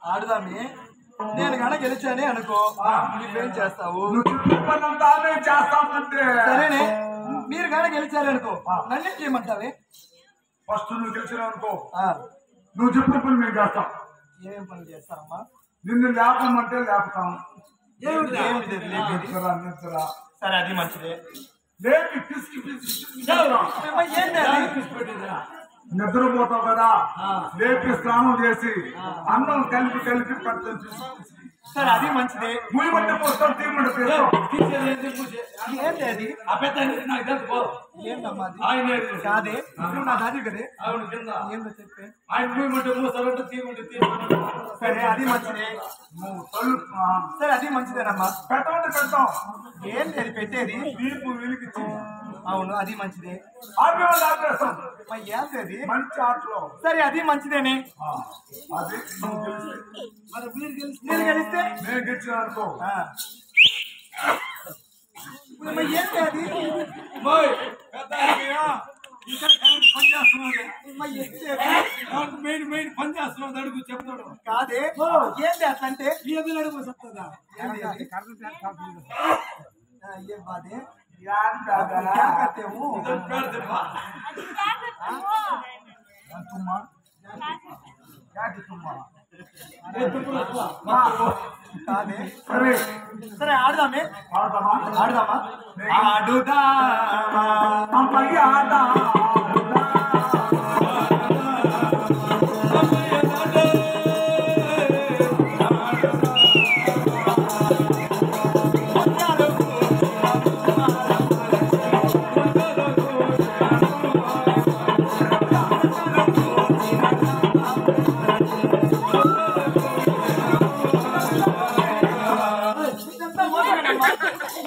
ఆడుదామే. నేను కనుక గెలిచానే అనుకో, నువ్వేం చేస్తావు? సరేనే, మీరు కనుక గెలిచారనుకో నన్నే చేయమంటావే? ఫస్ట్ నువ్వు గెలిచినావు అనుకో, నువ్వు చెప్పిన పని మేము చేస్తాం. ఏమేం పనులు చేస్తారమ్మా? నిన్ను లేపమంటే లేపుతాం. సరే, అది మంచిదే. లేపి పిసికి నిద్రపోతావు కదా, లేపి స్నానం చేసి అన్నం కలిపి పెడతాను. సరే, అది మంచిదే. ముయ్యి పట్టి పోస్తాం, తీయమంటే తీస్తాం. ఏంటి అది? ఏంటమ్మా అది? కాదే, నువ్వు నా దాది కదే. ఏంటో చెప్పే. సరే, అది మంచిదే. సరే, అది మంచిదేనమ్మా. పెట్టమంటే పెడతాం. ఏంటి అది పెట్టేది? వీపు వీలికిచ్చి. అవును, అది మంచిదే. ఆపేస్తాం. ఏంటి అది? మంచి ఆటలో. సరే, అది మంచిదేనే. అది మీరు గెలిస్తే నేను గెలిచిన అనుకో, ఏంటి అది? పని చేస్తున్నాడు అడుగు చెప్తాడు. కాదే, ఏంటి అట్లంటే? ఏది అడుగు చెప్తుందా? ఏం బాధే? సరే, ఆడదామే. ఆడదామా?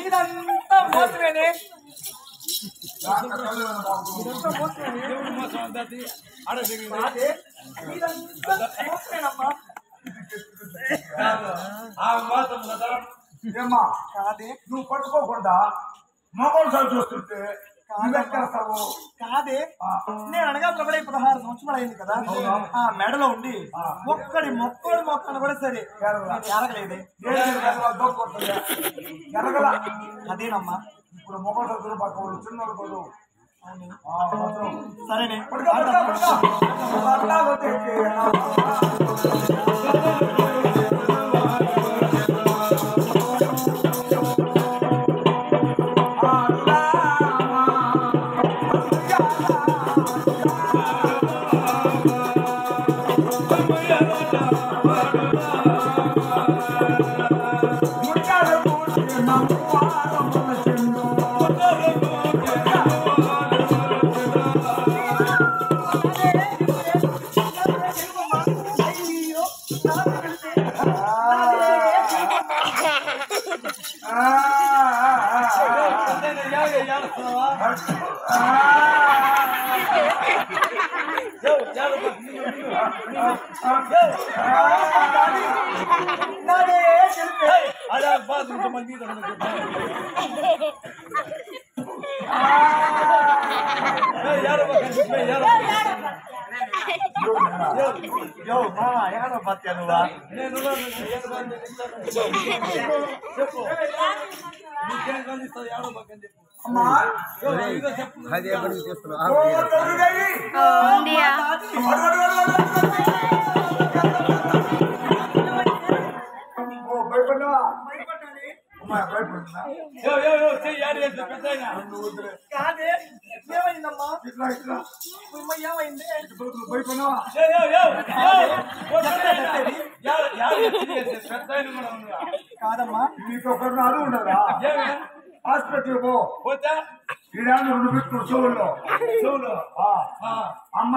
ఇదంతా మోసమేనే. ఏమ్మా కాదే, నువ్వు పట్టుకోకుండా మొగలు సార్ చూస్తుంటే కాదే, నేను అనగా ప్రభుడై 16 సంవత్సరాలు అయింది కదా. ఆ మెడలో ఉండి మొక్కడు కూడా సరే ఎరగలేదే. ఎరగల. అదేనమ్మా. ఇప్పుడు మొగలు చదువు పక్క వాళ్ళు చిన్నోళ్ళు కొడు. సరేనే, కాదే, ఏమైందమ్మా? ఏమైంది? కాదమ్మా, నీకు ఒకరు నాడు ఉండదా? హాస్పిటల్ పోతే ఈడాన్ని 2 పెట్టుకుని చెవుల్లో అమ్మ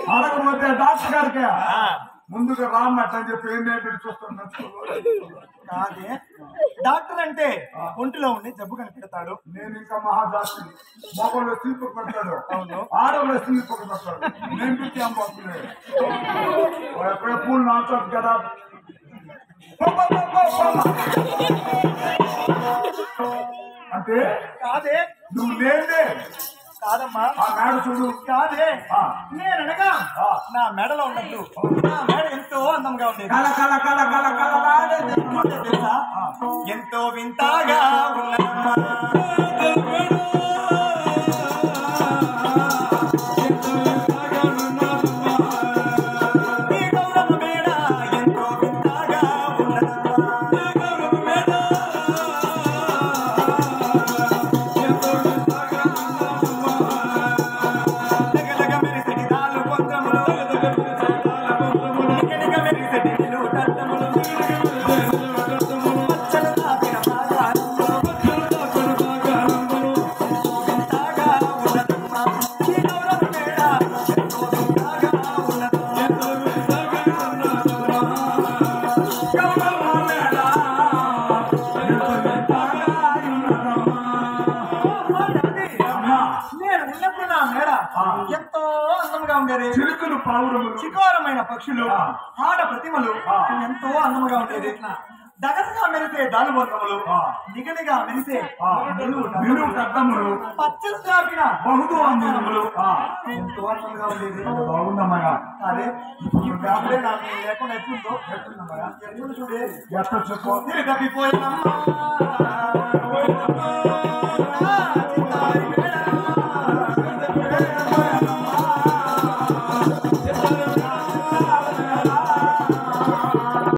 అడగపోతే డాక్టర్ గారికి ముందుగా రామట్ అని చెప్పి ఏం నేర్పి చూస్తున్నా. కాదే, డాక్టర్ అంటే ఒంటిలో ఉండి జబ్బు కనిపెడతాడు. నేను ఇంకా మహాదాస్తి. మొగల్లో తీర్పు పెడతాడు, ఆడవాళ్ళు తీర్పు పెడతాడు. నేను పెట్టి అమ్మవుతుంది ఎప్పుడే పూలు నాటాడు కదా. అంటే కాదే, నువ్వు లేదే కాదమ్మా ఆ మేడ చూడు. కాదే ఆ. నేననగా ఆ. నా మెడలో ఉన్నట్టు నా మెడ ఎంతో అందంగా ఉండేది కల కల కల కల కల రాడేది. అంటే తెలుసా ఎంతో వింతగా ఉన్నదమ్మా ఈ గౌరమ్మ మేడ ఎంతో వింతగా ఉన్నదమ్మా లగలగ మెరిసెడి దాలు పొంద్రములు నిగనిగ మెరిసెడి నిలువుటద్దములు పచ్చలు తాపిన బాగారంగులు వింతగా ఉన్నదమ్మా ఈ గౌరమ్మ మేడ ఎంతో వింతగా ఉన్నదమ్మా గౌరమ్మ మేడ అమ్మా. నేను ఉన్నప్పుడు నా మేడ ఎంతో అందంగా ఉండేది చిలుకలు పావురములు. చికోరమైన పక్షులు ఆ. ఆడ ప్రతిమలు ఆ. ఎంతో అందంగా ఉండేది దగదగా మెరిసే దాలుబొమ్మలు ఆ. నిగనిగా మెరిసే ఆ. నిలువు కద్దములు. పచ్చలు చాపిన బహుదు అందములు. ఎంతో అందంగా ఉండేది బాగుందమ్మయ్య. అదే ఇప్పుడు అప్పుడే నాకు లేకుండా ఎట్లుందో ఎట్లుంది చూడే ఎట్లా చెప్పు. తప్పిపోయినమ్మా